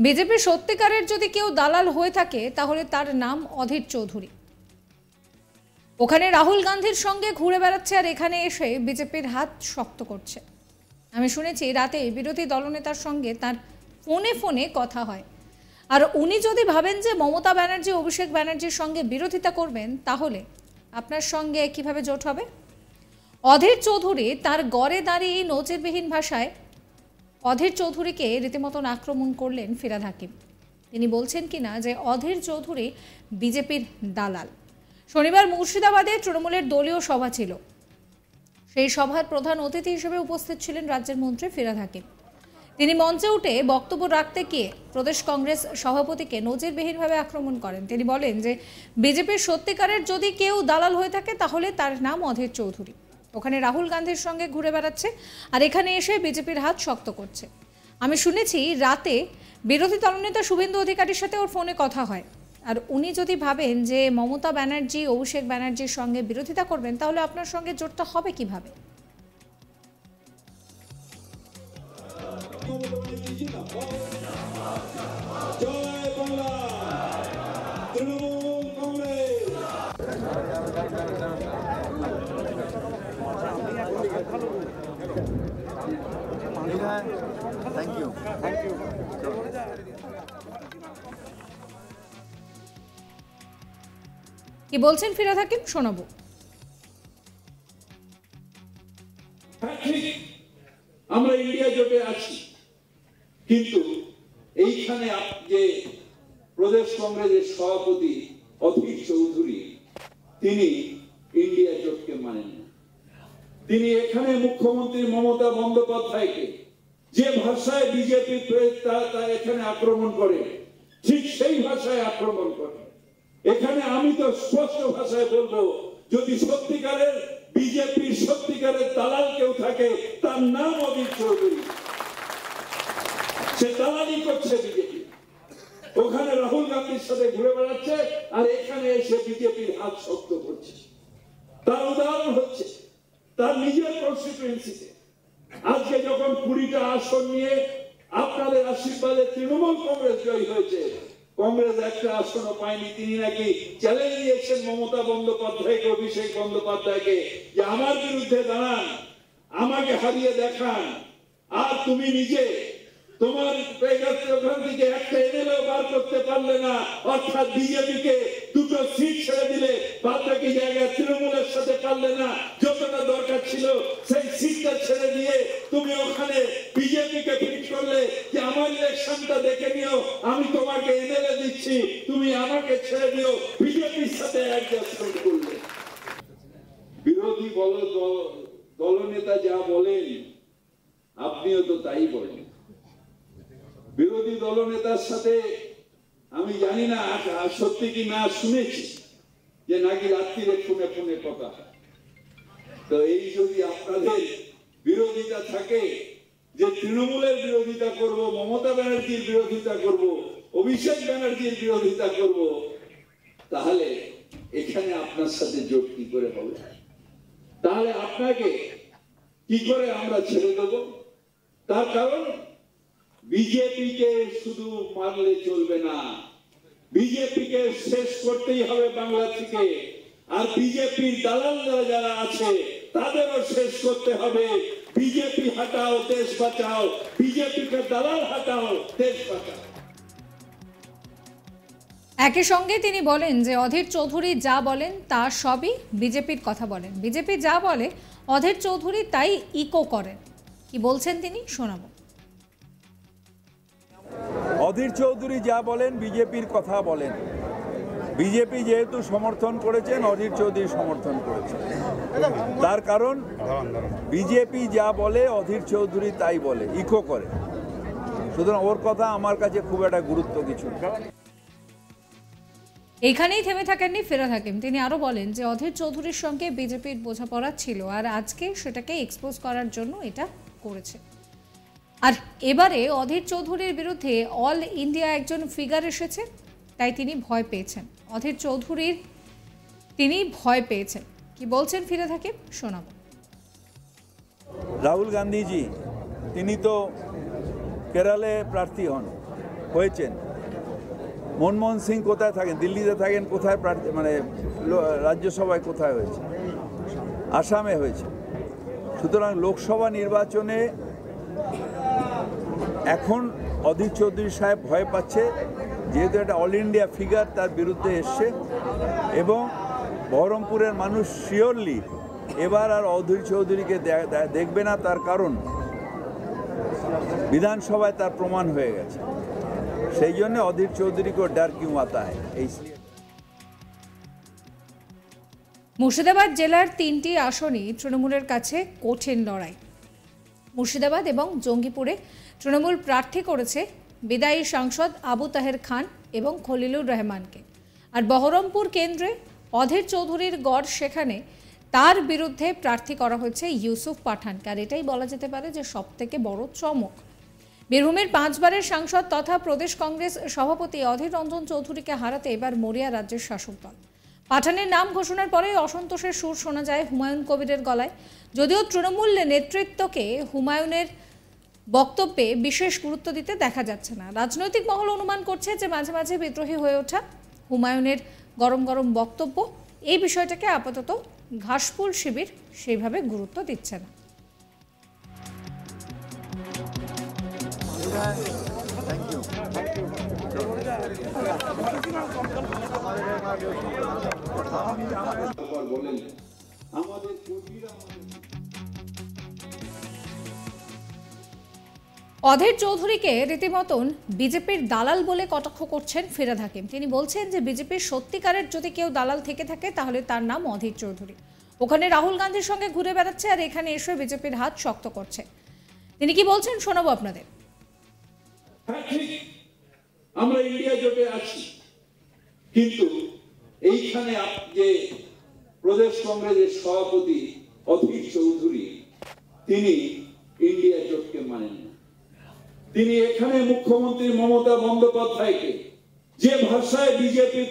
বিজেপির সত্যিকারের যদি কেউ দালাল হয়ে থাকে তাহলে তার নাম অধীর চৌধুরী। ওখানে রাহুল গান্ধীর সঙ্গে ঘুরে বেড়াচ্ছে আর এখানে এসে বিজেপির হাত শক্ত করছে। আমি শুনেছি রাতে বিরোধী দলনেতার সঙ্গে তার ফোনে ফোনে কথা হয়, আর উনি যদি ভাবেন যে মমতা ব্যানার্জি অভিষেক ব্যানার্জির সঙ্গে বিরোধিতা করবেন তাহলে আপনার সঙ্গে কিভাবে জোট হবে। অধীর চৌধুরী তার গড়ে দাঁড়িয়ে নজিরবিহীন ভাষায় অধীর চৌধুরীকে রীতিমতন আক্রমণ করলেন ফিরহাদ হাকিম। তিনি বলছেন কিনা যে অধীর চৌধুরী বিজেপির দালাল। শনিবার মুর্শিদাবাদে তৃণমূলের দলীয় সভা ছিল, সেই সভার প্রধান অতিথি হিসেবে উপস্থিত ছিলেন রাজ্যের মন্ত্রী ফিরহাদ হাকিম। তিনি মঞ্চে উঠে বক্তব্য রাখতে গিয়ে প্রদেশ কংগ্রেস সভাপতিকে নজিরবিহীনভাবে আক্রমণ করেন। তিনি বলেন যে বিজেপির সত্যিকারের যদি কেউ দালাল হয়ে থাকে তাহলে তার নাম অধীর চৌধুরী। ওখানে রাহুল গান্ধীর সঙ্গে ঘুরে বেড়াচ্ছে আর এখানে এসে বিজেপির হাত শক্ত করছে। আমি শুনেছি রাতে বিরোধী দলনেতা শুভেন্দু অধিকারীর সাথে ওর ফোনে কথা হয়, আর উনি যদি ভাবেন যে মমতা ব্যানার্জি অভিষেক ব্যানার্জির সঙ্গে বিরোধিতা করবেন তাহলে আপনার সঙ্গে জোটটা হবে কিভাবে। Thank you. Thank you. কি বলছেন ফিরহাদ হাকিম, শোনাবো। আমরা ইন্ডিয়া জোটে আছি, কিন্তু এইখানে যে প্রদেশ কংগ্রেসের সভাপতি অধীর চৌধুরী তিনি ইন্ডিয়া জোটকে মানেন না। তিনি এখানে মুখ্যমন্ত্রী মমতা বন্দ্যোপাধ্যায়কে যে ভাষায় বিজেপি তা এখানে আক্রমণ করে, ঠিক সেই ভাষায় আক্রমণ করে। এখানে আমি তো স্পষ্ট ভাষায় বলবো, যদি সত্যিকারের বিজেপির সত্যিকারের দালাল কেউ থাকে তার নাম অধীর চৌধুরী। সে দালালি করছে বিজেপি, ওখানে রাহুল গান্ধীর সাথে ঘুরে বেড়াচ্ছে আর এখানে এসে বিজেপির হাত শক্ত করছে। তার উদাহরণ হচ্ছে তার নিজের কনস্টিটুয়েন্সিতে আজকে যখন 20টা আসন নিয়ে আপনাদের আশীর্বাদে তৃণমূল কংগ্রেস জয়ী হয়েছে, কংগ্রেস একটা আসনও পায়নি। তিনি নাকি চ্যালেঞ্জ দিয়েছেন মমতা বন্দ্যোপাধ্যায়কে, অভিষেক বন্দ্যোপাধ্যায়কে, যে আমার বিরুদ্ধে দাঁড়ান, আমাকে হারিয়ে দেখান। আর তুমি নিজে তোমার ওখান থেকে একটা এমএলএ বার করতে পারলে না, অর্থাৎ বিজেপিকে 2টো সিট ছেড়ে দিলে, বাদ বাকি জায়গায় তৃণমূলের সাথে পারলে না। যতটা দরকার ছিল সেই সিটটা ছেড়ে দিয়ে তুমি ওখানে বিজেপিকে ফিট করলে যে আমার ইলেকশনটা দেখে নিও, আমি তোমাকে এমএলএ দিচ্ছি, তুমি আমাকে ছেড়ে দিও, বিজেপির সাথে অ্যাডজাস্টমেন্ট করলে। বিরোধী দলনেতা যা বলেন আপনিও তো তাই বলেন। বিরোধী দলনেতার সাথে আমি জানি না সত্যি কি না, শুনেছি যে নাকি রাত্রিরে ফোনে ফোনে কথা। তো এই যদি আপনাদের বিরোধিতা থাকে যে তৃণমূলের বিরোধিতা করব, মমতা ব্যানার্জির বিরোধিতা করব, অভিষেক ব্যানার্জির বিরোধিতা করব, তাহলে এখানে আপনার সাথে জোট কি করে হবে? তাহলে আপনাকে কি করে আমরা ছেড়ে দেব? তার কারণ বিজেপিকে শুধু মারলে চলবে না, বিজেপিকে শেষ করতেই হবে বাংলা থেকে। আর বিজেপির দালালরা যারা আছে তাদেরও শেষ করতে হবে। বিজেপি হটাও, দেশ বাঁচাও। বিজেপিকে দালাল হটাও, দেশ বাঁচাও। একই সঙ্গে তিনি বলেন যে অধীর চৌধুরী যা বলেন তা সবই বিজেপির কথা বলেন, বিজেপি যা বলে অধীর চৌধুরী তাই ইকো করেন। কি বলছেন তিনি, শোনাবো। অধীর চৌধুরী যা বলেন বিজেপির কথা বলেন। বিজেপি যেহেতু সমর্থন করেছেন, অধীর চৌধুরী সমর্থন করেছেন। তার কারণ বিজেপি যা বলে অধীর চৌধুরী তাই বলে, ইকো করে। সুতরাং ওর কথা আমার কাছে খুব একটা গুরুত্ব কিছু। এইখানেই থেমে থাকেননি ফিরহাদ হাকিম। তিনি আরো বলেন যে অধীর চৌধুরীর সঙ্গে বিজেপির বোঝাপড়া ছিল আর আজকে সেটাকে এক্সপোজ করার জন্য এটা করেছে। আর এবারে অধীর চৌধুরীর বিরুদ্ধে অল ইন্ডিয়া একজন ফিগার এসেছে, তাই তিনি ভয় পেয়েছেন। অধীর চৌধুরীর তিনি ভয় পেয়েছেন। কি বলছেন ফিরহাদ হাকিম, শোনাবো। রাহুল গান্ধীজি তিনি তো কেরালে প্রার্থী হন, হয়েছেন, মনমোহন সিং কোথায় থাকেন? দিল্লিতে থাকেন। কোথায় মানে রাজ্যসভায় কোথায় হয়েছে? আসামে হয়েছে। সুতরাং লোকসভা নির্বাচনে এখন অধীর চৌধুরী সাহেব ভয় পাচ্ছে, যেহেতু একটা অল ইন্ডিয়া ফিগার তার বিরুদ্ধে এসছে, এবং বহরমপুরের মানুষ শিওরলি এবার আর অধীর চৌধুরীকে দেখবে না। তার কারণ বিধানসভায় তার প্রমাণ হয়ে গেছে। সেই জন্য অধীর চৌধুরীকে ডর কিউ আতা হ্যায়। মুর্শিদাবাদ জেলার 3টি আসনই তৃণমূলের কাছে কঠিন লড়াই। মুর্শিদাবাদ এবং জঙ্গিপুরে তৃণমূল প্রার্থী করেছে বিদায়ী সাংসদ আবু তাহের খান এবং খলিলুর রহমানকে। আর বহরমপুর কেন্দ্রে অধীর চৌধুরীর গড়, সেখানে তার বিরুদ্ধে প্রার্থী করা হয়েছে ইউসুফ পাঠানকে। আর এটাই বলা যেতে পারে যে সবথেকে বড় চমক। বীরভূমের 5 বারের সাংসদ তথা প্রদেশ কংগ্রেস সভাপতি অধীর রঞ্জন চৌধুরীকে হারাতে এবার মরিয়া রাজ্যের শাসক দল। পাঠানের নাম ঘোষণার পরে অসন্তোষের সুর শোনা যায় হুমায়ুন কবিরের গলায়। যদিও তৃণমূল নেতৃত্বকে হুমায়ুনের বক্তব্যে বিশেষ গুরুত্ব দিতে দেখা যাচ্ছে না। রাজনৈতিক মহল অনুমান করছে যে মাঝে মাঝে বিদ্রোহী হয়ে ওঠা হুমায়ুনের গরম গরম বক্তব্য, এই বিষয়টাকে আপাতত ঘাসফুল শিবির সেইভাবে গুরুত্ব দিচ্ছে না। Thank you. অধীর চৌধুরীকে রীতিমতন বিজেপির দালাল বলে কটাক্ষ করছেন ফিরহাদ হাকিম। তিনি বলছেন যে বিজেপির সত্যিকারের যদি কেউ দালাল থেকে থাকে তাহলে তার নাম অধীর চৌধুরী। ওখানে রাহুল গান্ধীর সঙ্গে ঘুরে বেড়াচ্ছে আর এখানে এসে বিজেপির হাত শক্ত করছে। তিনি কি বলছেন শোনাবো আপনাদের। হ্যাঁ, ঠিক, আমরা ইন্ডিয়া জোটে আছি, কিন্তু এইখানে যে প্রদেশ কংগ্রেসের সভাপতি অধীর চৌধুরী, তিনি ইন্ডিয়া জোটকে মানেন না। তিনি এখানে মুখ্যমন্ত্রী মমতা বন্দ্যোপাধ্যায়কে যে ভাষায় বিজেপি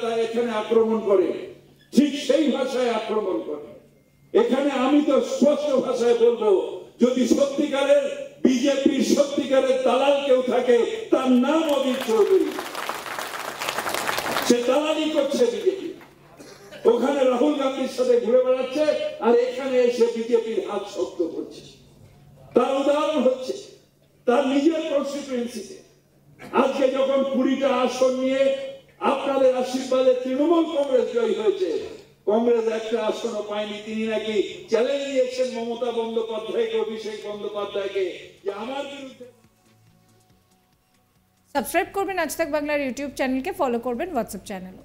তা এখানে আক্রমণ করে, ঠিক সেই ভাষায় আক্রমণ করে। এখানে আমি তো স্পষ্ট ভাষায় বলবো, যদি সত্যিকারের বিজেপির সত্যিকারের দালাল কেউ থাকে তার নাম অধীর চৌধুরী। সে দালালি করছে বিজেপি। ওখানে রাহুল গান্ধীর সাথে ঘুরে বেড়াচ্ছে আর এখানে এসে বিজেপির হাত শক্ত করছে। তার উদাহরণ হচ্ছে তার নিজের কনস্টিটুয়েন্সিতে আজকে যখন 20টা আসন নিয়ে আপনাদের আশীর্বাদে তৃণমূল কংগ্রেস জয়ী হয়েছে, কংগ্রেস একটা আসনও পায়নি। তিনি নাকি চ্যালেঞ্জ দিয়েছেন মমতা বন্দ্যোপাধ্যায়কে, অভিষেক বন্দ্যোপাধ্যায়কে, যে আমার বিরুদ্ধে। সাবস্ক্রাইব করবেন আজ তাক বাংলার ইউটিউব চ্যানেলকে, ফলো করবেন হোয়াটসঅ্যাপ চ্যানেলও।